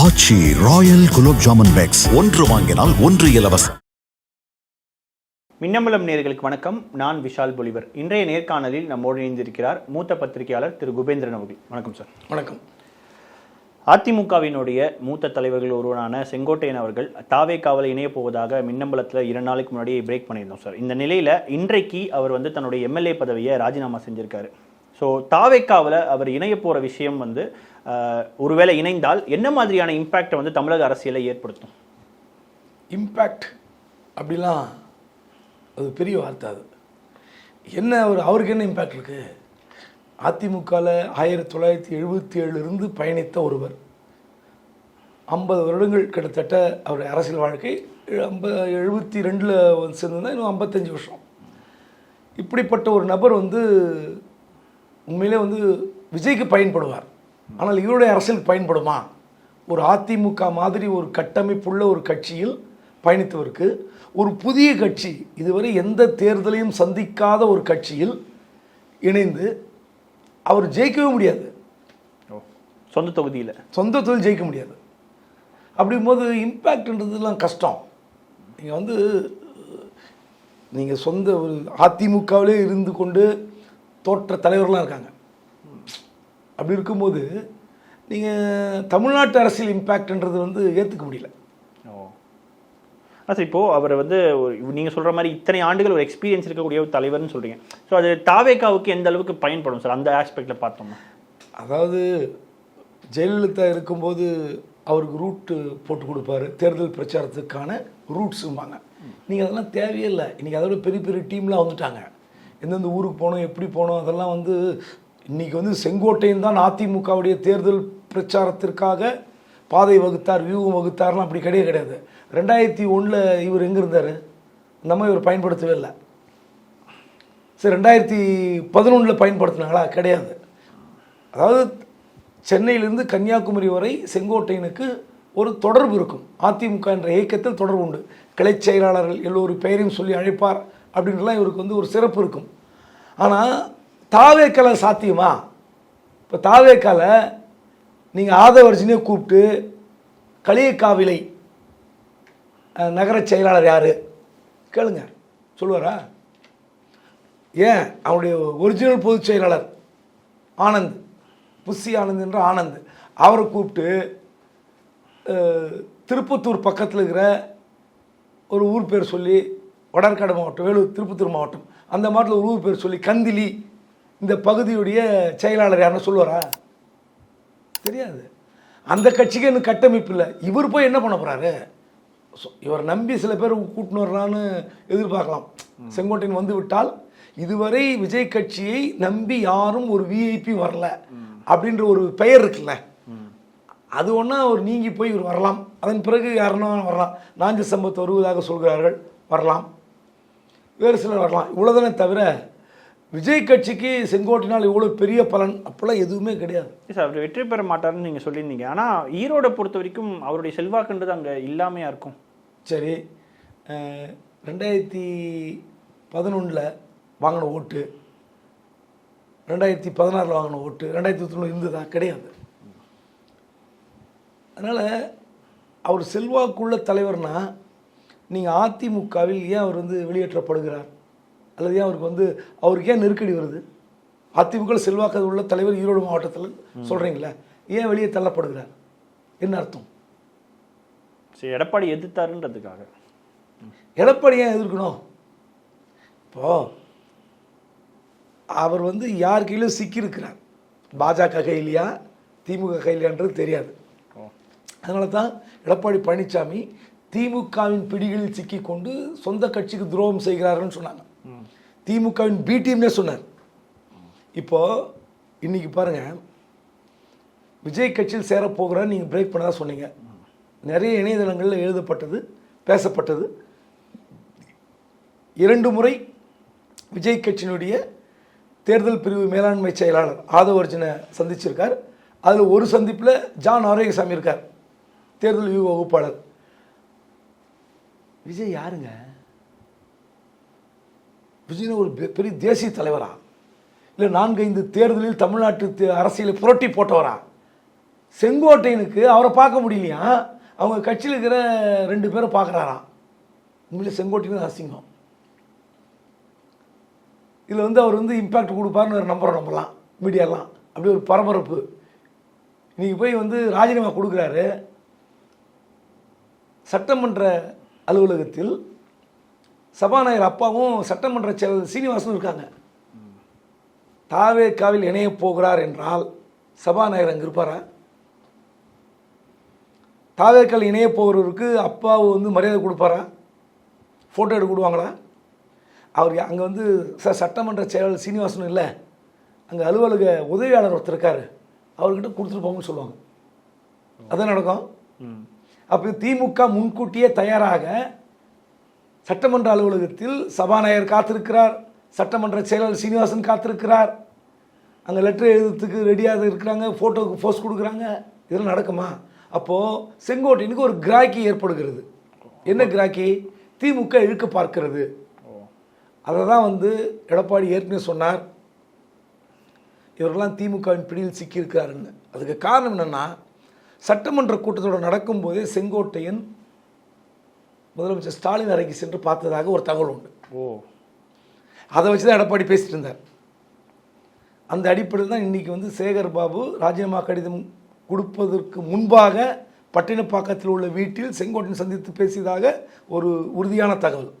ஆச்சி Royal gulab jamun packs ஒன்று வாங்கினால் ஒன்று இலவசம். மின்னம்பலம் நேயர்களுக்கு வணக்கம். நான் விஷால் பொலிவர். இன்றைய நேர்காணலில் நம்மோடு இணைந்திருக்கிறார் மூத்த பத்திரிகையாளர் திரு குபேந்திரன் அவர்கள். வணக்கம் சார். வணக்கம். அதிமுகவினுடைய மூத்த தலைவர்கள் ஒருவரான செங்கோட்டையன் அவர்கள் தாவேக்காவில் இணைய போவதாக மின்னம்பலத்தில் 2 நாளைக்கு முன்னாடியே பிரேக் பண்ணியிருந்தோம் சார். இந்த நிலையில் இன்றைக்கு அவர் தன்னுடைய எம்எல்ஏ பதவியை ராஜினாமா செஞ்சிருக்காரு. ஸோ தாவேக்காவில் அவர் இணைய போகிற விஷயம் ஒருவேளை இணைந்தால் என்ன மாதிரியான இம்பேக்டை தமிழக அரசியலை ஏற்படுத்தும்? இம்பேக்ட் அப்படிலாம் அது பெரிய வார்த்தை. அது என்ன அவருக்கு என்ன இம்பேக்ட் இருக்குது? அதிமுகவில் 1977 பயணித்த ஒருவர், 50 வருடங்கள் கிட்டத்தட்ட அவருடைய அரசியல் வாழ்க்கை. 72 சேர்ந்துதான் இன்னும் 55 வருஷம். இப்படிப்பட்ட ஒரு நபர் உண்மையிலே விஜய்க்கு பயன்படுவார். ஆனால் இவருடைய அரசியலுக்கு பயன்படுமா? ஒரு அதிமுக மாதிரி ஒரு கட்டமைப்புள்ள ஒரு கட்சியில் பயணித்தவருக்கு ஒரு புதிய கட்சி, இதுவரை எந்த தேர்தலையும் சந்திக்காத ஒரு கட்சியில் இணைந்து அவர் ஜெயிக்கவே முடியாது. சொந்த தொகுதியில் ஜெயிக்க முடியாது. அப்படிங்கும்போது இம்பேக்ட்ன்றதுலாம் கஷ்டம். நீங்கள் சொந்த ஒரு அதிமுகவிலே இருந்து கொண்டு தோற்ற தலைவர்களாக இருக்காங்க. அப்படி இருக்கும்போது நீங்கள் தமிழ்நாட்டு அரசியல் இம்பேக்ட்ன்றது ஏற்றுக்க முடியல. சார், இப்போது அவர் நீங்கள் சொல்கிற மாதிரி இத்தனை ஆண்டுகள் ஒரு எக்ஸ்பீரியன்ஸ் இருக்கக்கூடிய ஒரு தலைவர்னு சொல்கிறீங்க. ஸோ அது தாவேக்காவுக்கு எந்த அளவுக்கு பயன்படும் சார் அந்த ஆஸ்பெக்டில் பார்த்தோம்னா? அதாவது ஜெயலலிதா இருக்கும்போது அவருக்கு ரூட்டு போட்டு கொடுப்பாரு, தேர்தல் பிரச்சாரத்துக்கான ரூட்ஸும்பாங்க. நீங்கள் அதெல்லாம் தேவையே இல்லை. இன்றைக்கி அதோட பெரிய பெரிய டீம்லாம் வந்துட்டாங்க. எந்தெந்த ஊருக்கு போகணும், எப்படி போகணும், அதெல்லாம் இன்றைக்கி செங்கோட்டையன் தான் அதிமுகவுடைய தேர்தல் பிரச்சாரத்திற்காக பாதை வகுத்தார், வியூகம் வகுத்தார்லாம் அப்படி கிடையாது. 2001 இவர் எங்கே இருந்தார்? நம்ம இவர் பயன்படுத்தவே இல்லை. சரி, 2011 பயன்படுத்தினாங்களா? கிடையாது. அதாவது சென்னையிலிருந்து கன்னியாகுமரி வரை செங்கோட்டையனுக்கு ஒரு தொடர்பு இருக்கும். அதிமுக என்ற இயக்கத்தில் தொடர்பு உண்டு. கிளை செயலாளர்கள் எல்லோரும் பெயரையும் சொல்லி அழைப்பார் அப்படின்றலாம் இவருக்கு ஒரு சிறப்பு இருக்கும். ஆனால் தாவேக்கால சாத்தியமா? இப்போ தாவேக்கால நீங்கள் ஆதவர்ஜினியை கூப்பிட்டு களியக்காவிலை நகர செயலாளர் யார் கேளுங்க, சொல்லுவாரா? ஏன் அவருடைய ஒரிஜினல் பொதுச் செயலாளர் ஆனந்த், புஷி ஆனந்த் என்ற ஆனந்த், அவரை கூப்பிட்டு திருப்பத்தூர் பக்கத்தில் இருக்கிற ஒரு ஊர் பேர் சொல்லி, வடற்காடு மாவட்டம், வேலூர், திருப்பத்தூர் மாவட்டம், அந்த மாவட்டத்தில் ஒரு ஊர் பேர் சொல்லி கந்திலி, இந்த பகுதியுடைய செயலாளர் யாருன்னு சொல்லுவாரா? தெரியாது. அந்த கட்சிக்கு எனக்கு கட்டமைப்பு இல்லை. இவர் போய் என்ன பண்ண போகிறாரு? இவர் நம்பி சில பேர் கூட்டின்னு வர்றான்னு எதிர்பார்க்கலாம். செங்கோட்டையன் வந்து விட்டால், இதுவரை விஜய் கட்சியை நம்பி யாரும் ஒரு விஐபி வரல அப்படின்ற ஒரு பெயர் இருக்குல்ல, அது ஒன்றா ஒரு நீங்கி போய் இவர் வரலாம். அதன் பிறகு யாருன்னா வரலாம். நாஞ்சி சம்பத் வருவதாக சொல்கிறார்கள், வரலாம். வேறு சிலர் வரலாம். இவ்வளோதானே தவிர விஜய் கட்சிக்கு செங்கோட்டையினால் இவ்வளோ பெரிய பலன் அப்படிலாம் எதுவுமே கிடையாது. சார், அவர் வெற்றி பெற மாட்டார்னு நீங்கள் சொல்லியிருந்தீங்க. ஆனால் ஈரோடை பொறுத்த வரைக்கும் அவருடைய செல்வாக்குன்றது அங்கே இல்லாமையாக இருக்கும். சரி, 2011 வாங்கின ஓட்டு, 2016 வாங்கின ஓட்டு 2021 இருந்ததா? கிடையாது. அதனால் அவர் செல்வாக்குள்ள தலைவர்னா, நீங்கள் அதிமுகவில் ஏன் அவர் வெளியேற்றப்படுகிறார்? அல்லது ஏன் அவருக்கு ஏன் நெருக்கடி வருது? அதிமுக செல்வாக்கு உள்ள தலைவர் ஈரோடு மாவட்டத்தில் சொல்கிறீங்களே, ஏன் வெளியே தள்ளப்படுகிறார்? என்ன அர்த்தம்? சரி, எடப்பாடி எதிர்த்தாருன்றதுக்காக. எடப்பாடி ஏன் எதிர்க்கணும்? இப்போ அவர் யார் கையிலும் சிக்கியிருக்கிறார். பாஜக கையிலையா திமுக கையிலையான்றது தெரியாது. அதனால தான் எடப்பாடி பழனிசாமி திமுகவின் பிடிகளில் சிக்கிக்கொண்டு சொந்த கட்சிக்கு துரோகம் செய்கிறாருன்னு சொன்னாங்க. திமுகவின் பி டீம்னே சொன்னார். இப்போது இன்றைக்கி பாருங்கள், விஜய் கட்சியில் சேரப்போகிறான்னு நீங்கள் பிரேக் பண்ண தான் சொன்னீங்க. நிறைய இணையதளங்களில் எழுதப்பட்டது, பேசப்பட்டது. 2 முறை விஜய் கட்சியினுடைய தேர்தல் பிரிவு மேலாண்மை செயலாளர் ஆதவர்ஜனை சந்திச்சிருக்கார். அதில் ஒரு சந்திப்பில் ஜான் ஆரோக்கியசாமி இருக்கார், தேர்தல் வியூக வகுப்பாளர். விஜய் யாருங்க? விஜய் ஒரு பெரிய தேசிய தலைவரா? இல்லை 4-5 தேர்தலில் தமிழ்நாட்டு அரசியலை புரட்டி போட்டவரா? செங்கோட்டையனுக்கு அவரை பார்க்க முடியலையா, அவங்க கட்சியில் இருக்கிற 2 பேரை பார்க்குறாராம். உண்மையிலே செங்கோட்டையன் அசிங்கம். இதில் வந்து அவர் வந்து இம்பேக்ட் கொடுப்பாருன்னு ஒரு நம்பலாம் மீடியாலாம். அப்படி ஒரு பரபரப்பு. இன்றைக்கி போய் வந்து ராஜினாமா கொடுக்குறாரு. சட்டமன்ற அலுவலகத்தில் சபாநாயகர் அப்பாவும் சட்டமன்ற செயலர் சீனிவாசனும் இருக்காங்க. தாவேக்காவில் இணைய போகிறார் என்றால் சபாநாயகர் அங்கே இருப்பாரா? தாவேக்கால் இணைய போகிறவருக்கு அப்பாவு வந்து மரியாதை கொடுப்பாரா? ஃபோட்டோ எடுக்க கொடுவாங்களா? அவர் அங்கே வந்து சட்டமன்ற செயலாளர் சீனிவாசனும் இல்லை, அங்கே அலுவலக உதவியாளர் ஒருத்தர் இருக்கார், அவர்கிட்ட கொடுத்துட்டு போங்கன்னு சொல்லுவாங்க. அதான் நடக்கும். அப்போ திமுக முன்கூட்டியே தயாராக சட்டமன்ற அலுவலகத்தில் சபாநாயகர் காத்திருக்கிறார், சட்டமன்ற செயலாளர் சீனிவாசன் காத்திருக்கிறார், அங்கே லெட்டர் எழுதுறதுக்கு ரெடியாக இருக்கிறாங்க, ஃபோட்டோவுக்கு போஸ்ட் கொடுக்குறாங்க. இதெல்லாம் நடக்குமா? அப்போது செங்கோட்டையனுக்கு ஒரு கிராக்கி ஏற்படுகிறது. என்ன கிராக்கி? திமுக இழுக்க பார்க்கிறது. அதை தான் வந்து எடப்பாடி ஏற்கனவே சொன்னார், இவரெல்லாம் திமுகவின் பிடியில் சிக்கியிருக்காருன்னு. அதுக்கு காரணம் என்னென்னா, சட்டமன்ற கூட்டத்தோடு நடக்கும்போதே செங்கோட்டையன் முதலமைச்சர் ஸ்டாலின் அறைக்கு சென்று பார்த்ததாக ஒரு தகவல் உண்டு. அதை வச்சு தான் எடப்பாடி பேசிட்டு இருந்தார். அந்த அடிப்படையில் தான் இன்றைக்கி வந்து சேகர் பாபு ராஜினாமா கடிதம் கொடுப்பதற்கு முன்பாக பட்டினப்பாக்கத்தில் உள்ள வீட்டில் செங்கோட்டையன் சந்தித்து பேசியதாக ஒரு உறுதியான தகவல்.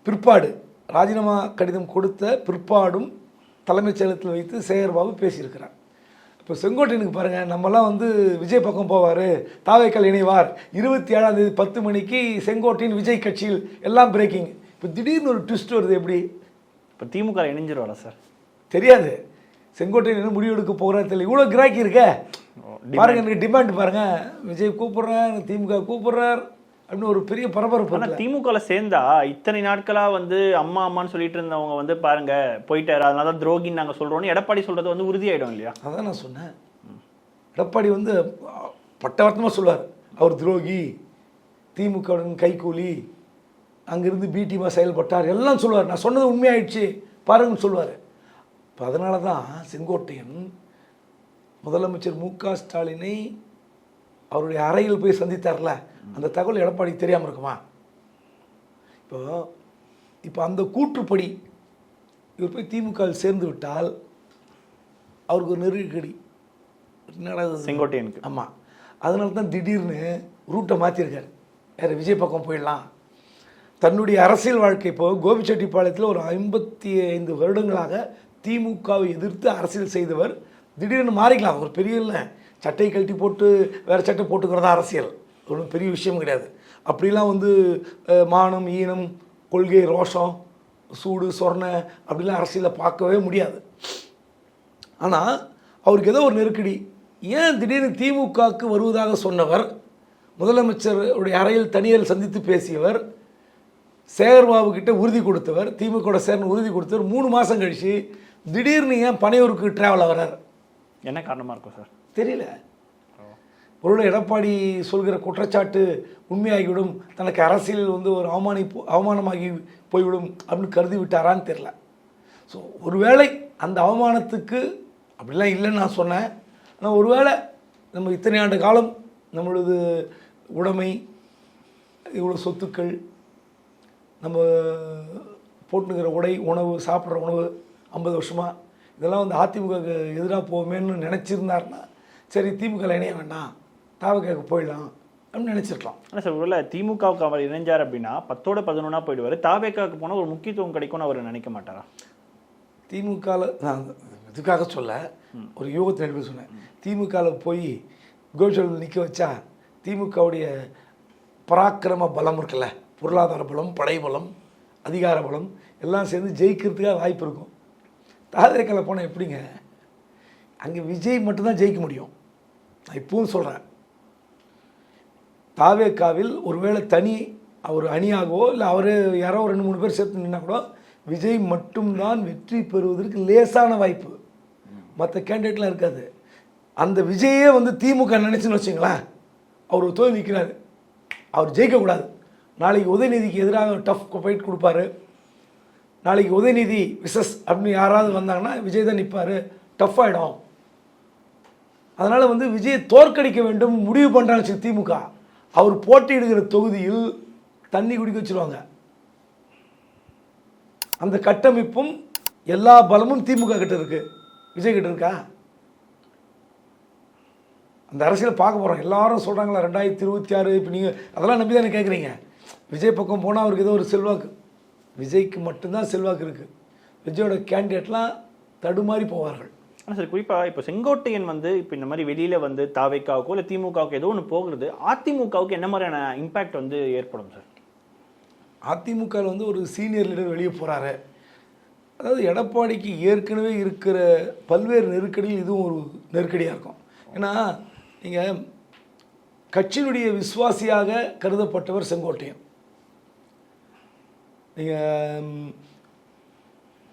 பிற்பாடு ராஜினாமா கடிதம் கொடுத்த பிற்பாடும் தலைமைச் செயலகத்தில் வைத்து சேகர் பாபு பேசியிருக்கிறார். இப்போ செங்கோட்டையனுக்கு பாருங்கள், நம்மலாம் வந்து விஜய் பக்கம் போவார், தாவேக்கால் இணைவார், 27ஆம் தேதி 10 மணிக்கு செங்கோட்டையன் விஜய் கட்சியில் எல்லாம் பிரேக்கிங். இப்போ திடீர்னு ஒரு ட்விஸ்ட் வருது. எப்படி? இப்போ திமுக இணைஞ்சிருவாரா சார்? தெரியாது. செங்கோட்டையன் என்ன முடிவு எடுக்க போகிறாரு தெரியல. இவ்வளோ கிராக்கி இருக்க பாருங்கள், எனக்கு டிமாண்ட் பாருங்கள், விஜய் கூப்பிட்றார், திமுக கூப்பிட்றார் அப்படின்னு ஒரு பெரிய பரபரப்பு. ஆனால் திமுகவில் சேர்ந்தா இத்தனை நாட்களாக வந்து அம்மா அம்மான்னு சொல்லிட்டு இருந்தவங்க வந்து பாருங்க போயிட்டாரு, அதனால தான் துரோகின்னு நாங்கள் சொல்கிறோன்னு எடப்பாடி சொல்கிறது வந்து உறுதியாயிடும் இல்லையா? அதான் நான் சொன்னேன். எடப்பாடி வந்து பட்டவர்த்தமாக சொல்லுவார், அவர் துரோகி, திமுகவுடன் கைகூலி, அங்கேருந்து பிடிமா செயல்பட்டார், எல்லாம் சொல்லுவார். நான் சொன்னது உண்மையாயிடுச்சு பாருங்கன்னு சொல்லுவார். இப்போ அதனால தான் செங்கோட்டையன் முதலமைச்சர் மு.க. ஸ்டாலினை அவருடைய அறையில் போய் சந்தித்தார்ல, அந்த தகவல் எடப்பாடி தெரியாமல் இருக்குமா? இப்போ அந்த கூற்றுப்படி இவர் போய் திமுகவில் சேர்ந்து விட்டால் அவருக்கு ஒரு நெருக்கடி செங்கோட்டையனுக்கு. ஆமாம், அதனால தான் திடீர்னு ரூட்டை மாற்றிருக்கார். வேறு விஜய் பக்கம் போயிடலாம். தன்னுடைய அரசியல் வாழ்க்கை இப்போ கோபிச்செட்டிப்பாளையத்தில் ஒரு 55 வருடங்களாக திமுகவை எதிர்த்து அரசியல் செய்தவர் திடீர்னு மாறிக்கலாம். ஒரு பெரிய இல்லை, சட்டை கழட்டி போட்டு வேறு சட்டை போட்டுக்கிறதா அரசியல், ஒன்றும் பெரிய விஷயம் கிடையாது. அப்படிலாம் வந்து மானம் ஈனம் கொள்கை ரோஷம் சூடு சொர்ண அப்படிலாம் அரசியலில் பார்க்கவே முடியாது. ஆனால் அவருக்கு ஏதோ ஒரு நெருக்கடி. ஏன் திடீர்னு திமுகவுக்கு வருவதாக சொன்னவர், முதலமைச்சருடைய அறையில் தனியார் சந்தித்து பேசியவர், சேகர்பாபு கிட்ட உறுதி கொடுத்தவர், திமுக சேர்ந்து உறுதி கொடுத்தவர், 3 மாதம் கழிச்சு திடீர்னு ஏன் பனையூருக்கு ட்ராவல் ஆகிறார்? என்ன காரணமாக இருக்கும் சார் தெரியல. பொருளை எடப்பாடி சொல்கிற குற்றச்சாட்டு உண்மையாகிவிடும், தனக்கு அரசியல் வந்து ஒரு அவமானமாகி போய்விடும் அப்படின்னு கருதி விட்டாரான்னு தெரில. ஸோ ஒருவேளை அந்த அவமானத்துக்கு அப்படிலாம் இல்லைன்னு நான் சொன்னேன். ஆனால் ஒருவேளை நம்ம இத்தனை ஆண்டு காலம் நம்மளது உடைமை, இவ்வளோ சொத்துக்கள், நம்ம போட்டுக்கிற உடை, உணவு, சாப்பிட்ற உணவு 50 வருஷமாக இதெல்லாம் வந்து அதிமுகவுக்கு எதிராக போவோமேன்னு நினச்சிருந்தாருன்னா சரி திமுக இணைய வேண்டாம், தாவக்காவுக்கு போயிடலாம் அப்படின்னு நினச்சிருக்கலாம். ஆனால் சார் ஒருவேளை திமுகவுக்கு அவர் இணைஞ்சார் அப்படின்னா 10ஓட 11 போயிடுவார், தாவேக்காவுக்கு போனால் ஒரு முக்கியத்துவம் கிடைக்கும்னு அவர் நினைக்க மாட்டாரா? திமுகவில் நான் இதுக்காக சொல்ல, ஒரு யோகத்தை நடிப்பு சொன்னேன். திமுகவில் போய் கோபிச்செட்டிப்பாளையத்தில் நிற்க வச்சா திமுகவுடைய பராக்கிரம பலம் இருக்குல்ல, பொருளாதார பலம், படை பலம், அதிகார பலம் எல்லாம் சேர்ந்து ஜெயிக்கிறதுக்காக வாய்ப்பு இருக்கும். தாவேக்காவில் போனால் எப்படிங்க, அங்கே விஜய் மட்டும்தான் ஜெயிக்க முடியும். நான் இப்பவும் சொல்கிறேன், தாவேக்காவில் ஒருவேளை தனி அவர் அணியாகவோ இல்லை அவர் யாரோ 2-3 பேர் சேர்த்து நின்னா கூட விஜய் மட்டும்தான் வெற்றி பெறுவதற்கு லேசான வாய்ப்பு, மற்ற கேண்டிடேட்லாம் இருக்காது. அந்த விஜயே வந்து திமுக நினச்சின்னு வச்சுங்களேன், அவர் தோல்வி நிற்கிறாரு, அவர் ஜெயிக்கக்கூடாது. நாளைக்கு உதயநிதிக்கு எதிராக டஃப் ஃபைட் கொடுப்பாரு, நாளைக்கு உதயநிதி விசஸ் அப்படின்னு யாராவது வந்தாங்கன்னா விஜய் தான் நிற்பார், டஃப் ஆகிடும். அதனால் வந்து விஜயை தோற்கடிக்க வேண்டும் முடிவு பண்ணுறாங்க திமுக. அவர் போட்டியிடுகிற தொகுதியில் தண்ணி குடிக்க வச்சுருவாங்க. அந்த கட்டமைப்பும் எல்லா பலமும் திமுக கிட்ட இருக்கு, விஜய் கிட்ட இருக்கா? அந்த அரசியல் பார்க்க போகிறோம். எல்லாரும் சொல்கிறாங்களா 2026 இப்போ நீங்கள் அதெல்லாம் நம்பி தானே கேட்குறீங்க. விஜய் பக்கம் போனால் அவருக்கு ஏதோ ஒரு செல்வாக்கு, விஜய்க்கு மட்டும்தான் செல்வாக்கு இருக்குது. விஜயோட கேண்டிடேட்லாம் தடுமாறி போவார்கள். ஆனால் சார் குறிப்பாக இப்போ செங்கோட்டையன் வந்து இப்போ இந்த மாதிரி வெளியில் வந்து தாவேக்காவுக்கோ இல்லை திமுகவுக்கு ஏதோ ஒன்று போகிறது, அதிமுகவுக்கு என்ன மாதிரியான இம்பேக்ட் வந்து ஏற்படும் சார்? அதிமுகவில் வந்து ஒரு சீனியர் லீடர் வெளியே போகிறாரு. அதாவது எடப்பாடிக்கு ஏற்கனவே இருக்கிற பல்வேறு நெருக்கடியில் இதுவும் ஒரு நெருக்கடியாக இருக்கும். ஏன்னா நீங்கள் கட்சியினுடைய விசுவாசியாக கருதப்பட்டவர் செங்கோட்டையன். நீங்கள்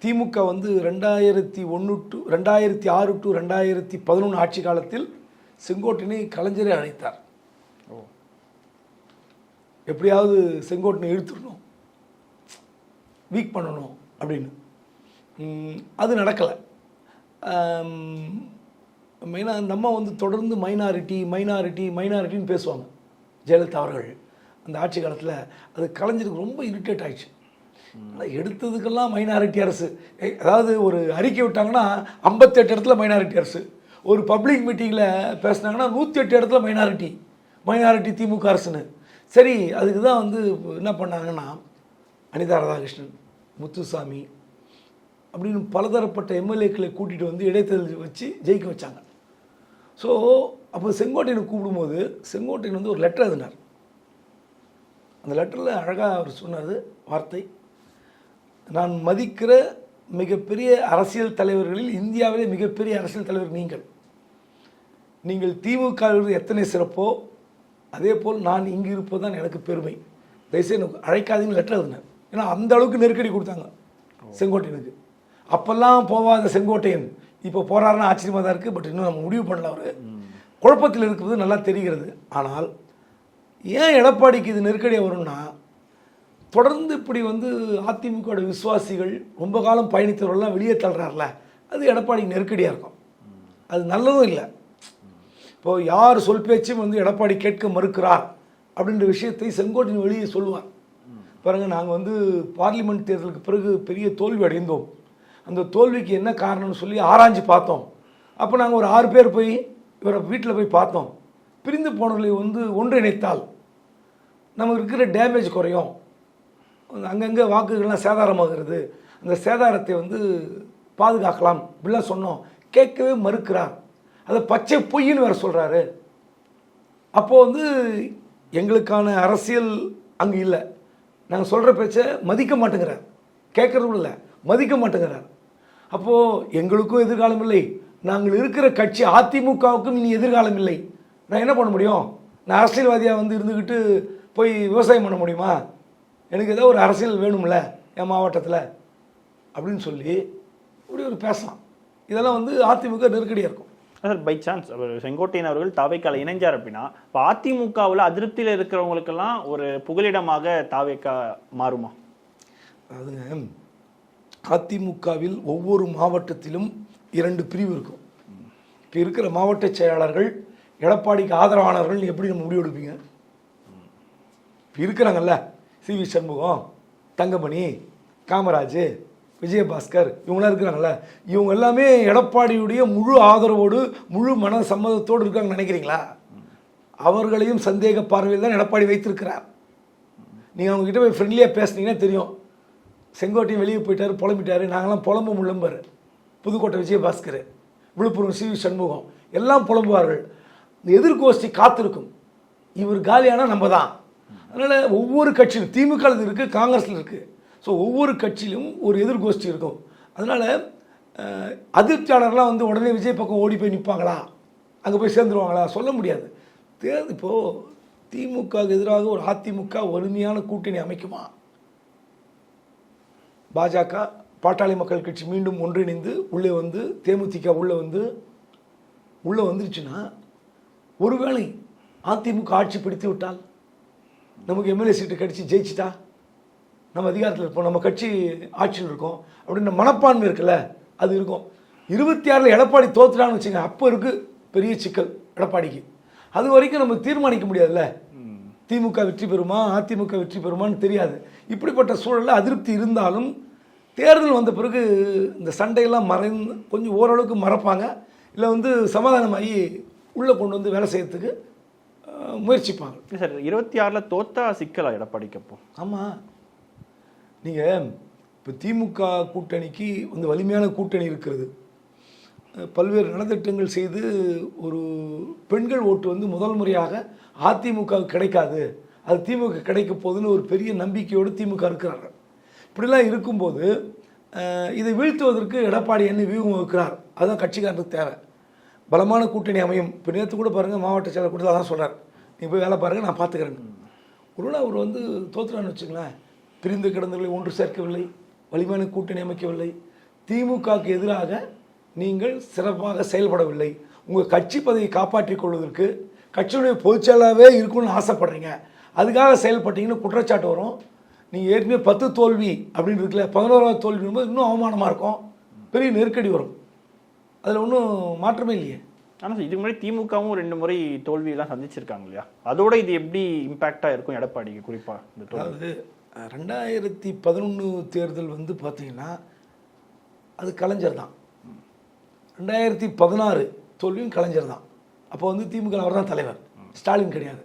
திமுக வந்து 2006 to 2011 ஆட்சி காலத்தில் செங்கோட்டையனை கலைஞரே அழைத்தார். எப்படியாவது செங்கோட்டையனை இழுத்துடணும், வீக் பண்ணணும் அப்படின்னு. அது நடக்கலை. மெயினாக அந்த அம்மா வந்து தொடர்ந்து மைனாரிட்டின்னு பேசுவாங்க. ஜெயலலிதா அவர்கள் அந்த ஆட்சி காலத்தில் அது கலைஞருக்கு ரொம்ப இரிட்டேட் ஆயிடுச்சு. ஆனால் எடுத்ததுக்கெல்லாம் மைனாரிட்டி அரசு, அதாவது ஒரு அறிக்கை விட்டாங்கன்னா 58 இடத்துல மைனாரிட்டி அரசு, ஒரு பப்ளிக் மீட்டிங்கில் பேசுனாங்கன்னா 108 இடத்துல மைனாரிட்டி திமுக அரசுன்னு. சரி, அதுக்கு தான் வந்து என்ன பண்ணாங்கன்னா அனிதா ராதாகிருஷ்ணன், முத்துசாமி அப்படின்னு பலதரப்பட்ட எம்எல்ஏக்களை கூட்டிகிட்டு வந்து இடைத்தேர்தல் வச்சு ஜெயிக்க வச்சாங்க. ஸோ அப்போ செங்கோட்டையனை கூப்பிடும்போது செங்கோட்டையன் வந்து ஒரு லெட்டர் எழுதினார். அந்த லெட்டரில் அழகாக அவர் சொன்னது வார்த்தை, நான் மதிக்கிற மிகப்பெரிய அரசியல் தலைவர்களில் இந்தியாவிலே மிகப்பெரிய அரசியல் தலைவர் நீங்கள் திமுகவிலிருந்து எத்தனை சிறப்போ அதே போல் நான் இங்கு இருப்பது தான் எனக்கு பெருமை, தயவுசெய்து எனக்கு அழைக்காதீங்கன்னு லெட்டர் எழுதினார். ஏன்னா அந்த அளவுக்கு நெருக்கடி கொடுத்தாங்க செங்கோட்டையனுக்கு. அப்போல்லாம் போகாத செங்கோட்டையன் இப்போ போகிறாருன்னு ஆச்சரியமாக தான் இருக்குது. பட் இன்னும் நம்ம முடிவு பண்ணல. அவர் குழப்பத்தில் இருக்கிறது நல்லா தெரிகிறது. ஆனால் ஏன் எடப்பாடிக்கு இது நெருக்கடியாக வரும்னா, தொடர்ந்து இப்படி வந்து அதிமுகவோட விசுவாசிகள் ரொம்ப காலம் பயணித்தவர்கள்லாம் வெளியே தள்ளுறாருல, அது எடப்பாடிக்கு நெருக்கடியாக இருக்கும். அது நல்லதும் இல்லை. இப்போது யார் சொல் பேச்சும் வந்து எடப்பாடி கேட்க மறுக்கிறார் அப்படின்ற விஷயத்தை செங்கோட்டையன் வெளியே சொல்லுவார். பாருங்கள், நாங்கள் வந்து பார்லிமெண்ட் தேர்தலுக்கு பிறகு பெரிய தோல்வி அடைந்தோம், அந்த தோல்விக்கு என்ன காரணம்னு சொல்லி ஆராய்ஞ்சு பார்த்தோம். அப்போ நாங்கள் ஒரு 6 பேர் போய் இவரை வீட்டில் போய் பார்த்தோம். பிரிந்து போனவர்களை வந்து ஒன்றிணைத்தால் நமக்கு இருக்கிற டேமேஜ் குறையும், அங்கங்கே வாக்குகள்லாம் சேதாரமாகிறது, அந்த சேதாரத்தை வந்து பாதுகாக்கலாம் இப்படிலாம் சொன்னோம். கேட்கவே மறுக்கிறார், அதை பச்சை பொய்ன்னு வேறு சொல்கிறாரு. அப்போது வந்து எங்களுக்கான அரசியல் அங்கே இல்லை, நாங்கள் சொல்கிற பேச்சை மதிக்க மாட்டேங்கிறார், கேட்குறதும் இல்லை, மதிக்க மாட்டேங்கிறார். அப்போது எங்களுக்கும் எதிர்காலம் இல்லை, நாங்கள் இருக்கிற கட்சி அதிமுகவுக்கும் இனி எதிர்காலம் இல்லை. நான் என்ன பண்ண முடியும்? நான் அரசியல்வாதியாக வந்து இருந்துக்கிட்டு போய் விவசாயம் பண்ண முடியுமா? எனக்கு ஏதோ ஒரு அரசியல் வேணும்ல என் மாவட்டத்தில் அப்படின்னு சொல்லி இப்படி ஒரு பேசலாம். இதெல்லாம் வந்து அதிமுக நெருக்கடியாக இருக்கும். சார், பை சான்ஸ் அவர் செங்கோட்டையன் அவர்கள் தாவேக்கால இணைஞ்சார் அப்படின்னா இப்போ அதிமுகவில் அதிருப்தியில் இருக்கிறவங்களுக்கெல்லாம் ஒரு புகலிடமாக தாவேக்கா மாறுமா? அதுங்க, அதிமுகவில் ஒவ்வொரு மாவட்டத்திலும் 2 பிரிவு இருக்கும். இப்போ இருக்கிற மாவட்ட செயலாளர்கள் எடப்பாடிக்கு ஆதரவானவர்கள் எப்படி நம்ம முடிவெடுப்பீங்க? இப்போ இருக்கிறாங்கல்ல, சி.வி. சண்முகம், தங்கமணி, காமராஜ், விஜயபாஸ்கர், இவங்களாம் இருக்கிறாங்கல்ல, இவங்க எல்லாமே எடப்பாடியுடைய முழு ஆதரவோடு முழு மன சம்மதத்தோடு இருக்காங்கன்னு நினைக்கிறீங்களா? அவர்களையும் சந்தேக பார்வையில் தான் எடப்பாடி வைத்திருக்கிறார். நீங்கள் அவங்ககிட்ட போய் ஃப்ரெண்ட்லியாக பேசுனீங்கன்னா தெரியும். செங்கோட்டையும் வெளியே போயிட்டார், புலம்பிட்டார், நாங்களாம் புலம்ப முள்ளம்பர். புதுக்கோட்டை விஜயபாஸ்கர், விழுப்புரம் சி.வி. சண்முகம் எல்லாம் புலம்புவார்கள். இந்த எதிர்கோஷ்டி காத்திருக்கும், இவர் காலியானால் நம்ம தான். அதனால் ஒவ்வொரு கட்சியிலும் திமுக இருக்குது, காங்கிரஸில் இருக்குது. ஸோ ஒவ்வொரு கட்சியிலும் ஒரு எதிர்கோஷ்டி இருக்கும். அதனால் அதிர்ச்சியாளர்லாம் வந்து உடனே விஜய் பக்கம் ஓடி போய் நிற்பாங்களா, அங்கே போய் சேர்ந்துருவாங்களா சொல்ல முடியாது. இப்போது திமுகவுக்கு எதிராக ஒரு அதிமுக வலிமையான கூட்டணி அமைக்குமா? பாஜக, பாட்டாளி மக்கள் கட்சி மீண்டும் ஒன்றிணைந்து உள்ளே வந்து தேமுதிக உள்ளே வந்துருச்சுன்னா, ஒருவேளை அதிமுக ஆட்சி பிடித்து விட்டால், நமக்கு எம்எல்ஏ சீட்டு கடிச்சு ஜெயிச்சிட்டா, நம்ம அதிகாரத்தில் இருப்போம், நம்ம கட்சி ஆட்சியில் இருக்கோம் அப்படின்ற மனப்பான்மை இருக்குல்ல, அது இருக்கும். 26 எடப்பாடி தோத்துட்டான்னு வச்சுங்க, அப்போ இருக்குது பெரிய சிக்கல் எடப்பாடிக்கு. அது வரைக்கும் நம்ம தீர்மானிக்க முடியாதுல்ல, திமுக வெற்றி பெறுமா அதிமுக வெற்றி பெறுமான்னு தெரியாது. இப்படிப்பட்ட சூழலில் அதிருப்தி இருந்தாலும் தேர்தல் வந்த பிறகு இந்த சண்டையெல்லாம் மறைந்து கொஞ்சம் ஓரளவுக்கு மறப்பாங்க, இல்லை வந்து சமாதானமாகி உள்ளே கொண்டு வந்து வேலை செய்யறதுக்கு முயற்சிப்பாங்க. சார் 26 தோத்தா சிக்கலா எடப்பாடிக்கு அப்போ? ஆமாம், நீங்கள் இப்போ திமுக கூட்டணிக்கு வந்து வலிமையான கூட்டணி இருக்கிறது, பல்வேறு நலத்திட்டங்கள் செய்து ஒரு பெண்கள் ஓட்டு வந்து முதல் முறையாக அதிமுக கிடைக்காது, அது திமுக கிடைக்க போகுதுன்னு ஒரு பெரிய நம்பிக்கையோடு திமுக இருக்கிறார்கள். இப்படிலாம் இருக்கும்போது இதை வீழ்த்துவதற்கு எடப்பாடி என்ன வியூகம் வகுக்கிறார், அதுதான் கட்சிக்காரருக்கு தேவை. பலமான கூட்டணி அமையும். இப்போ நேற்று கூட பாருங்கள், மாவட்ட செயலர் கூட அதான் சொல்கிறார், நீங்கள் போய் வேலை பாருங்கள், நான் பார்த்துக்கிறேன். ஒருவேளை அவர் வந்து தோற்றுறான்னு வச்சுங்களேன், பிரிந்து கிடந்தவர்களை ஒன்று சேர்க்கவில்லை, வலிமையான கூட்டணி அமைக்கவில்லை, திமுகவுக்கு எதிராக நீங்கள் சிறப்பாக செயல்படவில்லை, உங்கள் கட்சி பதவியை காப்பாற்றிக் கொள்வதற்கு கட்சியுடைய பொதுச்செயலாகவே இருக்கணும்னு ஆசைப்படுறீங்க, அதுக்காக செயல்பட்டீங்கன்னு குற்றச்சாட்டு வரும். நீங்கள் ஏற்கனவே 10 தோல்வி அப்படின்னு இருக்குல்ல, 11வது தோல்வி இன்னும் அவமானமாக இருக்கும், பெரிய நெருக்கடி வரும். அதில் ஒன்றும் மாற்றமே இல்லையே. ஆனால் இதுக்கு முன்னாடி திமுகவும் 2 முறை தோல்வியெல்லாம் சந்திச்சிருக்காங்க இல்லையா, அதோட இது எப்படி இம்பேக்டாக இருக்கும் எடப்பாடிக்கு குறிப்பாக? அதாவது 2011 தேர்தல் வந்து பார்த்தீங்கன்னா அது கலைஞர் தான், 2016 தோல்வியும் கலைஞர் தான். அப்போ வந்து திமுக அவர் தான் தலைவர், ஸ்டாலின் கிடையாது.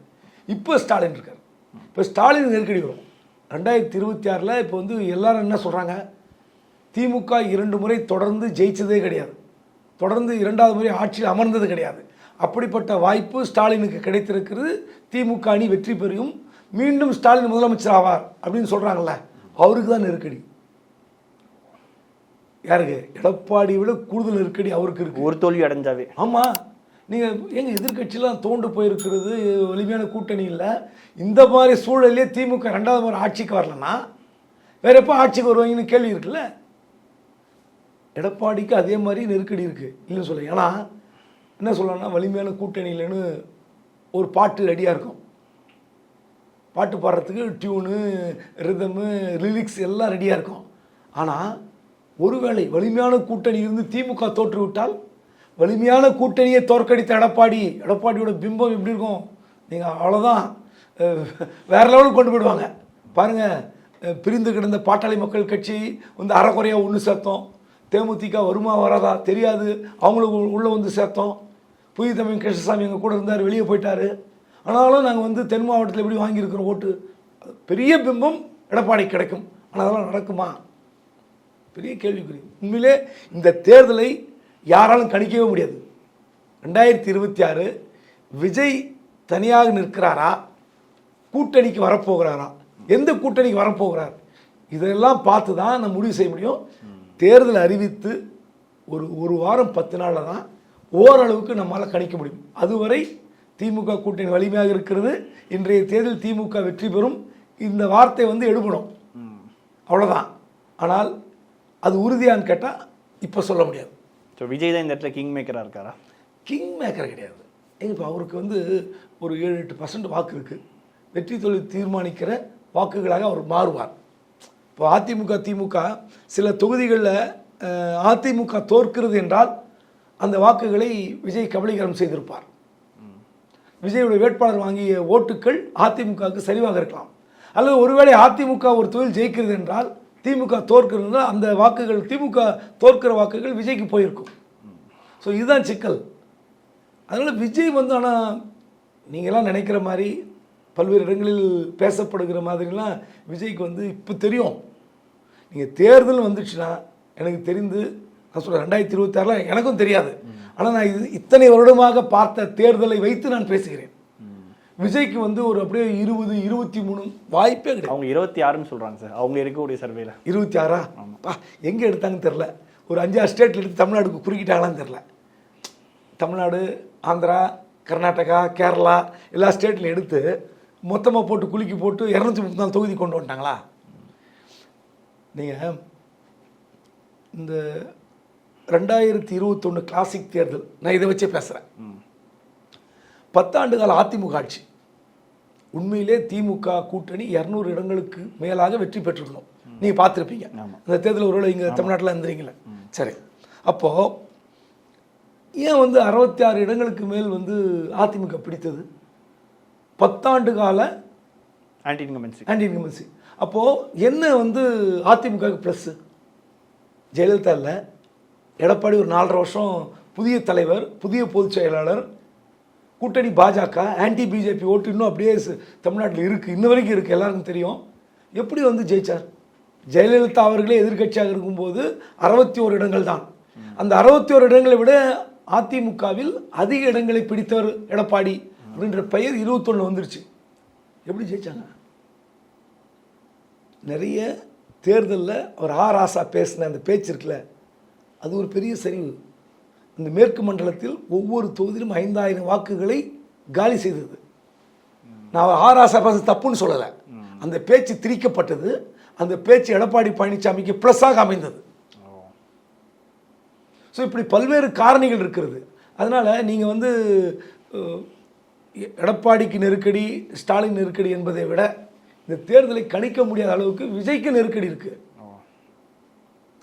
இப்போ ஸ்டாலின் இருக்கார். இப்போ ஸ்டாலின் நெருக்கடி வரும் 2026. இப்போ வந்து எல்லாரும் என்ன சொல்கிறாங்க, திமுக 2 முறை தொடர்ந்து ஜெயிச்சதே கிடையாது, தொடர்ந்து 2வது முறை ஆட்சியில் அமர்ந்தது கிடையாது. அப்படிப்பட்ட வாய்ப்பு ஸ்டாலினுக்கு கிடைத்திருக்கிறது. திமுக அணி வெற்றி பெறும், மீண்டும் ஸ்டாலின் முதலமைச்சர் ஆவார் அப்படின்னு சொல்கிறாங்கல்ல, அவருக்கு தான் நெருக்கடி. யாருக்கு? எடப்பாடி விட கூடுதல் நெருக்கடி அவருக்கு இருக்கு. ஒரு தோல்வி அடைஞ்சாவே. ஆமாம், நீங்கள் எங்கள் எதிர்கட்சியெலாம் தோண்டு போயிருக்கிறது, வலிமையான கூட்டணி இல்லை. இந்த மாதிரி சூழலே திமுக 2வது முறை ஆட்சிக்கு வரலன்னா வேற எப்போ ஆட்சிக்கு வருவாங்கன்னு கேள்வி இருக்குல்ல. எடப்பாடிக்கு அதே மாதிரி நெருக்கடி இருக்குது இல்லைன்னு சொல்ல. ஏன்னா என்ன சொல்லணும்னா, வலிமையான கூட்டணி இல்லைன்னு ஒரு பாட்டு ரெடியாக இருக்கும், பாட்டு பாடுறதுக்கு டியூனு, ரிதமு, லிரிக்ஸ் எல்லாம் ரெடியாக இருக்கும். ஆனால் ஒருவேளை வலிமையான கூட்டணி இருந்து திமுக தோற்றுவிட்டால், வலிமையான கூட்டணியை தோற்கடித்த எடப்பாடியோட பிம்பம் எப்படி இருக்கும்? நீங்கள் அவ்வளோதான், வேற லெவலுக்கு கொண்டு போயிடுவாங்க. பாருங்கள், பிரிந்து கிடந்த பாட்டாளி மக்கள் கட்சி வந்து அறக்குறையாக ஒன்று சேர்த்தோம், தேமுதிக வருமா வராதா தெரியாது, அவங்களுக்கு உள்ளே வந்து சேர்த்தோம். புதிய தமிழ் கிருஷ்ணசாமி எங்கள் கூட இருந்தார், வெளியே போயிட்டார். ஆனாலும் நாங்கள் வந்து தென் மாவட்டத்தில் எப்படி வாங்கியிருக்கிறோம் ஓட்டு, பெரிய பிம்பம் எடப்பாடி கிடைக்கும். ஆனால் அதெல்லாம் நடக்குமா? பெரிய கேள்விக்குறி. உண்மையிலே இந்த தேர்தலை யாராலும் கணிக்கவே முடியாது. 2026 விஜய் தனியாக நிற்கிறாரா, கூட்டணிக்கு வரப்போகிறாரா, எந்த கூட்டணிக்கு வரப்போகிறார், இதெல்லாம் பார்த்து தான் நம்ம முடிவு செய்ய முடியும். தேர்தல் அறிவித்து ஒரு வாரம் 10 நாளில் தான் ஓரளவுக்கு நம்மளால் கணிக்க முடியும். அதுவரை திமுக கூட்டணி வலிமையாக இருக்கிறது, இன்றைய தேர்தல் திமுக வெற்றி பெறும், இந்த வார்த்தை வந்து எடுபடும், அவ்வளோதான். ஆனால் அது உறுதியான்னு கேட்டால் இப்போ சொல்ல முடியாது. ஸோ விஜய் தான் இந்த இடத்துல கிங் மேக்கராக இருக்காரா? கிங் மேக்கர் கிடையாது. இப்போ அவருக்கு வந்து ஒரு 7-8% வாக்கு இருக்குது, வெற்றி தோல்வி தீர்மானிக்கிற வாக்குகளாக அவர் மாறுவார். இப்போ அதிமுக திமுக சில தொகுதிகளில் அதிமுக தோற்கிறது என்றால் அந்த வாக்குகளை விஜய் கபலீகரம் செய்திருப்பார். விஜயுடைய வேட்பாளர் வாங்கிய ஓட்டுக்கள் அதிமுகவுக்கு சரிவாக இருக்கலாம். அல்லது ஒருவேளை அதிமுக ஒரு தொழில் ஜெயிக்கிறது என்றால் திமுக தோற்கிறது, அந்த வாக்குகள் திமுக தோற்கிற வாக்குகள் விஜய்க்கு போயிருக்கும். ஸோ இதுதான் சிக்கல். அதனால் விஜய் வந்து, ஆனால் நீங்களாம் நினைக்கிற மாதிரி பல்வேறு இடங்களில் பேசப்படுகிற மாதிரிலாம் விஜய்க்கு வந்து இப்போ தெரியும். நீங்கள் தேர்தல் வந்துச்சுன்னா எனக்கு தெரிந்து, நான் சொல்கிறேன் 2026 எனக்கும் தெரியாது, ஆனால் நான் இத்தனை வருடமாக பார்த்த தேர்தலை வைத்து நான் பேசுகிறேன். விஜய்க்கு வந்து ஒரு அப்படியே 20-23 வாய்ப்பே கிடையாது. அவங்க 26ன்னு சொல்கிறாங்க சார், அவங்க இருக்கக்கூடிய சர்வேல 26. எங்கே எடுத்தாங்கன்னு தெரில. ஒரு 5-6 ஸ்டேட்டில் எடுத்து தமிழ்நாடுக்கு குறுக்கிட்டாங்களான்னு தெரில. தமிழ்நாடு, ஆந்திரா, கர்நாடகா, கேரளா எல்லா ஸ்டேட்டில் எடுத்து மொத்தமாக போட்டு குலுக்கி போட்டு 234 தொகுதி கொண்டு வந்துட்டாங்களா? நீங்கள் இந்த 2021 கிளாசிக் தேர்தல், நான் இதை வச்சே பேசுகிறேன். 10 ஆண்டுகால அதிமுக ஆட்சி, உண்மையிலே திமுக கூட்டணி 200 இடங்களுக்கு மேலாக வெற்றி பெற்றிருக்கணும். நீங்கள் பார்த்துருப்பீங்க அந்த தேர்தல். ஒருவேளை இங்கே தமிழ்நாட்டில் இருந்தீங்களே, சரி. அப்போது ஏன் வந்து 66 இடங்களுக்கு மேல் வந்து அதிமுக பிடித்தது? 10 ஆண்டு கால ஆன்டி இன்கம்பன்சி. அப்போது என்ன வந்து அதிமுகவுக்கு ப்ளஸ்ஸு? ஜெயலலிதா இல்லை, எடப்பாடி ஒரு 4.5 வருஷம் புதிய தலைவர், புதிய பொதுச் செயலாளர், கூட்டணி பாஜக, ஆன்டி பிஜேபி ஓட்டு இன்னும் அப்படியே தமிழ்நாட்டில் இருக்குது, இன்ன வரைக்கும் இருக்குது, எல்லாருக்கும் தெரியும். எப்படி வந்து ஜெயிச்சார்? ஜெயலலிதா அவர்களே எதிர்க்கட்சியாக இருக்கும்போது 61 இடங்கள் தான். அந்த 61 இடங்களை விட அதிமுகவில் அதிக இடங்களை பிடித்தவர் எடப்பாடி அப்படின்ற பெயர் 21 வந்துருச்சு. எப்படி ஜெயிச்சாங்க? நிறைய தேர்தலில் அவர் ராசா பேசின அந்த பேச்சு இருக்குல்ல, அது ஒரு பெரிய சரிவு. இந்த மேற்கு மண்டலத்தில் ஒவ்வொரு தொகுதியிலும் 5000 வாக்குகளை காலி செய்தது. நான் ராசா பேச தப்புன்னு சொல்லலை, அந்த பேச்சு திரிக்கப்பட்டது. அந்த பேச்சு எடப்பாடி பழனிசாமிக்கு ப்ளஸ்ஸாக அமைந்தது. ஸோ இப்படி பல்வேறு காரணிகள் இருக்கிறது. அதனால் நீங்கள் வந்து எடப்பாடிக்கு நெருக்கடி, ஸ்டாலின் நெருக்கடி என்பதை விட இந்த தேர்தலை கணிக்க முடியாத அளவுக்கு விஜய்க்கு நெருக்கடி இருக்குது.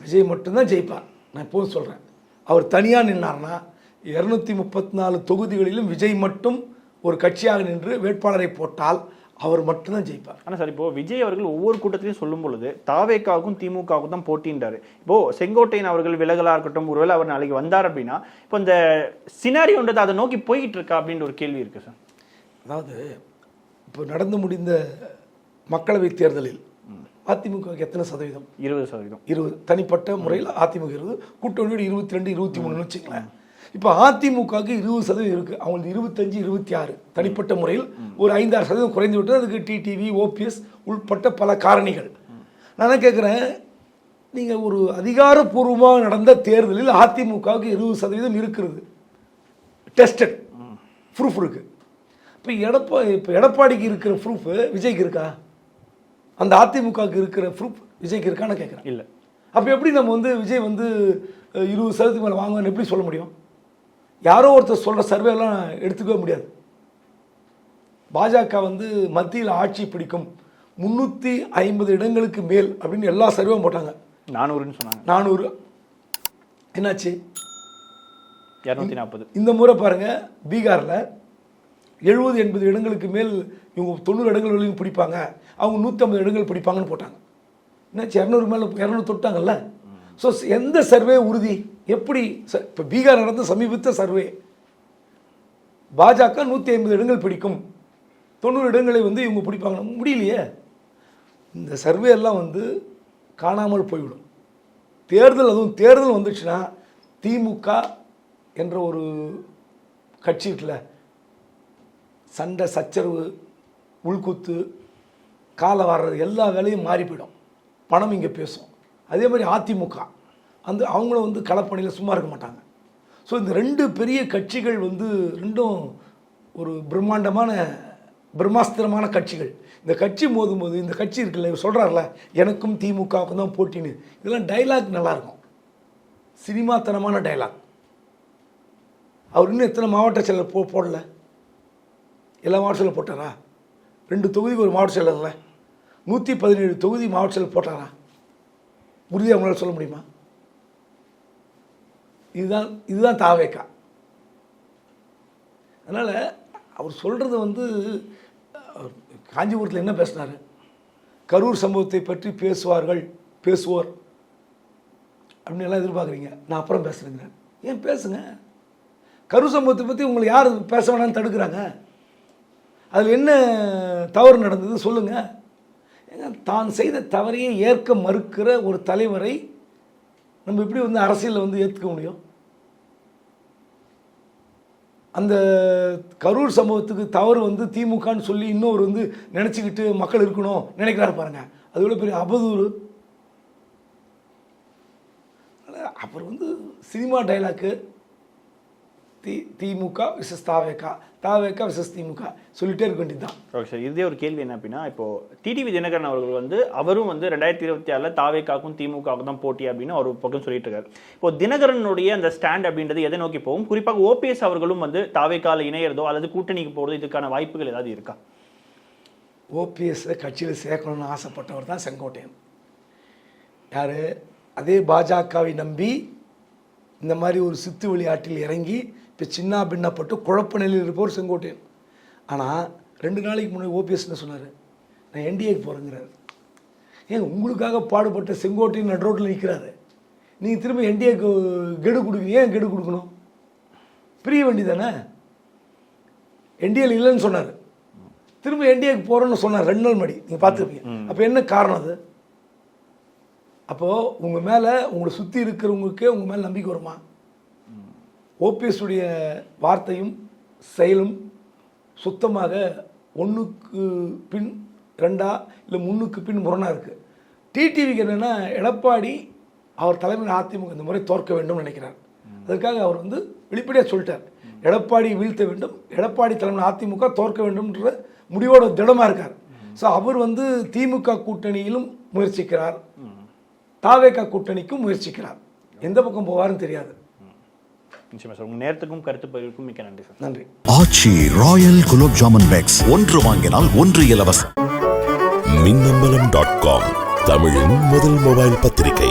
விஜய் மட்டும்தான் ஜெயிப்பார். நான் எப்போதும் சொல்கிறேன், அவர் தனியாக நின்னார்னா 234 தொகுதிகளிலும் விஜய் மட்டும் ஒரு கட்சியாக நின்று வேட்பாளரை போட்டால் அவர் மட்டும்தான் ஜெயிப்பார். ஆனால் சார், இப்போது விஜய் அவர்கள் ஒவ்வொரு கூட்டத்திலையும் சொல்லும் பொழுது தாவேக்காவுக்கும் திமுகவுக்கும் தான் போட்டின்றாரு. இப்போது செங்கோட்டையன் அவர்கள் விலகலாக இருக்கட்டும், ஒருவேளை அவர் நாளைக்கு வந்தார் அப்படின்னா இப்போ இந்த சினாரியோன்றது அதை நோக்கி போய்கிட்டு இருக்கா அப்படின்ற ஒரு கேள்வி இருக்குது சார். அதாவது இப்போ நடந்து முடிந்த மக்களவைத் தேர்தலில் அதிமுக எத்தனை சதவீதம்? 20%. 20. தனிப்பட்ட முறையில் அதிமுக 20, கூட்டணியோடு 22, 23 வச்சுக்கலாம். இப்போ அதிமுகவுக்கு 20% இருக்குது, அவங்களுக்கு 25, 26. தனிப்பட்ட முறையில் ஒரு 5-6% குறைந்து விட்டு, அதுக்கு டிடிவி, ஓபிஎஸ் உள்பட்ட பல காரணிகள். நான் தான் கேட்குறேன், நீங்கள் ஒரு அதிகாரப்பூர்வமாக நடந்த தேர்தலில் அதிமுகவுக்கு 20% இருக்கிறது, டெஸ்டட் ப்ரூஃப் இருக்குது. இப்போ எடப்பாடிக்கு இருக்கிற ப்ரூஃப் விஜய்க்கு இருக்கா? அந்த அதிமுகவுக்கு இருக்கிற ப்ரூஃப் விஜய்க்கு இருக்கான்னு கேட்குறேன். இல்லை. அப்போ எப்படி நம்ம வந்து விஜய் வந்து 20% மேலே வாங்குவான்னு எப்படி சொல்ல முடியும்? யாரோ ஒருத்தர் சொல்கிற சர்வேலாம் எடுத்துக்கவே முடியாது. பாஜக வந்து மத்தியில் ஆட்சி பிடிக்கும் 350 இடங்களுக்கு மேல் அப்படின்னு எல்லா சர்வேவும் போட்டாங்க. 400ன்னு சொன்னாங்க. 400 என்னாச்சு? 240. இந்த முறை பாருங்கள், பீகாரில் 70-80 இடங்களுக்கு மேல் இவங்க 90 இடங்கள் வரையும் பிடிப்பாங்க, அவங்க 150 இடங்கள் பிடிப்பாங்கன்னு போட்டாங்க. என்னாச்சு? 200 மேலே 200 தொட்டாங்கல்ல. ஸோ எந்த சர்வே உறுதி? எப்படி? இப்போ பீகார் நடந்த சமீபத்த சர்வே பாஜக 150 இடங்கள் பிடிக்கும், 90 இடங்களை வந்து இவங்க பிடிப்பாங்க, முடியலையே. இந்த சர்வே எல்லாம் வந்து காணாமல் போய்விடும். தேர்தல், அதுவும் தேர்தல் வந்துச்சுன்னா திமுக என்ற ஒரு கட்சி இருக்குல்ல, சண்டை சச்சரவு, உள்குத்து, காலை வர்றது, எல்லா வேலையும் மாறி போயிடும். பணம் இங்கே பேசும். அதே மாதிரி அதிமுக அந்த அவங்களும் வந்து களப்பணியில் சும்மா இருக்க மாட்டாங்க. ஸோ இந்த 2 பெரிய கட்சிகள் வந்து ரெண்டும் ஒரு பிரம்மாஸ்திரமான கட்சிகள். இந்த கட்சி மோதும்போது, இந்த கட்சி இருக்குல்ல, இவர் சொல்கிறார்ல எனக்கும் திமுகவுக்கும் தான் போட்டின்னு, இதெல்லாம் டைலாக் நல்லாயிருக்கும், சினிமாத்தனமான டைலாக். அவர் இன்னும் எத்தனை மாவட்ட செயலர் போடல? எல்லா மாவட்ட செயலர் போட்டாரா? 2 தொகுதிக்கு ஒரு மாவட்ட செயலர்ல 117 தொகுதி மாவட்ட செயலர் போட்டாரா? உறுதியாக அவங்களால சொல்ல முடியுமா? இதுதான் தாவேக்கா. அதனால் அவர் சொல்கிறது வந்து, காஞ்சிபுரத்தில் என்ன பேசினார்? கரூர் சம்பவத்தை பற்றி பேசுவோர் அப்படின்னு எல்லாம் எதிர்பார்க்குறீங்க. நான் அப்புறம் பேசுகிறேங்க. ஏன் பேசுங்க? கரூர் சம்பவத்தை பற்றி உங்களை யார் பேச வேணான்னு தடுக்கிறாங்க? அதில் என்ன தவறு நடந்தது சொல்லுங்கள். தான் செய்த தவறையே ஏற்க மறுக்கிற ஒரு தலைவரை நம்ம எப்படி வந்து அரசியலில் வந்து ஏற்றுக்க முடியும்? அந்த கரூர் சம்பவத்துக்கு தவறு வந்து திமுகன்னு சொல்லி இன்னொரு வந்து நினச்சிக்கிட்டு மக்கள் இருக்கணும் நினைக்கிறாரு பாருங்க, அது எவ்வளோ பெரிய அவதூறு. அப்புறம் வந்து சினிமா டைலாக்கு, திமுக விசஸ் தாவேக்கா விசஸ் திமுக சொல்லிட்டே இருக்க வேண்டியது தான். ஓகே சார், இதே ஒரு கேள்வி என்ன அப்படின்னா, இப்போ டிடிவி தினகரன் அவர்கள் வந்து அவரும் வந்து 2026 தாவேக்காக்கும் திமுகவுக்கும் தான் போட்டி அப்படின்னு ஒரு பக்கம் சொல்லிட்டு இருக்காரு. இப்போ தினகரனுடைய அந்த ஸ்டாண்ட் அப்படின்றது எதை நோக்கி போகும்? குறிப்பாக ஓபிஎஸ் அவர்களும் வந்து தாவேக்கால இணையறதோ அல்லது கூட்டணிக்கு போகிறதோ இதுக்கான வாய்ப்புகள் ஏதாவது இருக்கா? ஓபிஎஸ் கட்சியில் சேர்க்கணும்னு ஆசைப்பட்டவர் தான் செங்கோட்டையன். யார்? அதே பாஜகவை நம்பி இந்த மாதிரி ஒரு சித்து வழி ஆற்றில் இறங்கி இப்போ சின்ன பின்னப்பட்டு குழப்ப நிலையில் இருப்பவர் செங்கோட்டையன். ஆனால் 2 நாளைக்கு முன்னாடி ஓபிஎஸ் என்ன சொன்னார், நான் என்டிஏக்கு போகிறேங்கிறாரு. ஏங்க உங்களுக்காக பாடுபட்ட செங்கோட்டையன் நடு ரோட்டில் நிற்கிறாரு, நீங்கள் திரும்ப என்டிஏக்கு கெடு கொடுக்குறீங்க. ஏன் கெடு கொடுக்கணும்? பிரிய வேண்டி தானே. என்டிஏல இல்லைன்னு சொன்னார், திரும்ப என்டிஏக்கு போகிறேன்னு சொன்னார் 2 நாள் முன்னாடி. நீங்கள் பார்த்துருப்பீங்க. அப்போ என்ன காரணம் அது? அப்போது உங்கள் மேலே உங்களை சுற்றி இருக்கிறவங்களுக்கே உங்கள் மேலே நம்பிக்கை வருமா? ஓபிஎஸ் உடைய வார்த்தையும் செயலும் சுத்தமாக 1க்கு பின் 2 இல்லை 3க்கு பின் முரணாக இருக்குது. டிடிவிக்கு என்னென்னா, எடப்பாடி அவர் தலைமையில் அதிமுக இந்த முறை தோற்க வேண்டும் நினைக்கிறார். அதற்காக அவர் வந்து வெளிப்படையாக சொல்லிட்டார், எடப்பாடி வீழ்த்த வேண்டும், எடப்பாடி தலைமையில் அதிமுக தோற்க வேண்டும்ன்ற முடிவோட திடமாக இருக்கார். ஸோ அவர் வந்து திமுக கூட்டணியிலும் முயற்சிக்கிறார், தாவேகா கூட்டணிக்கும் முயற்சிக்கிறார். எந்த பக்கம் போவாருன்னு தெரியாது. நிச்சயமா சார். உங்கள் நேரத்துக்கும் கருத்து பகிர்வுக்கும் மிக்க நன்றி சார். நன்றி. ஆச்சி ராயல் குலோப் ஜாமுன் பேக்ஸ் 1 வாங்கினால் 1 இலவசம். மின்னம்பலம்.com தமிழின் முதல் மொபைல் பத்திரிகை.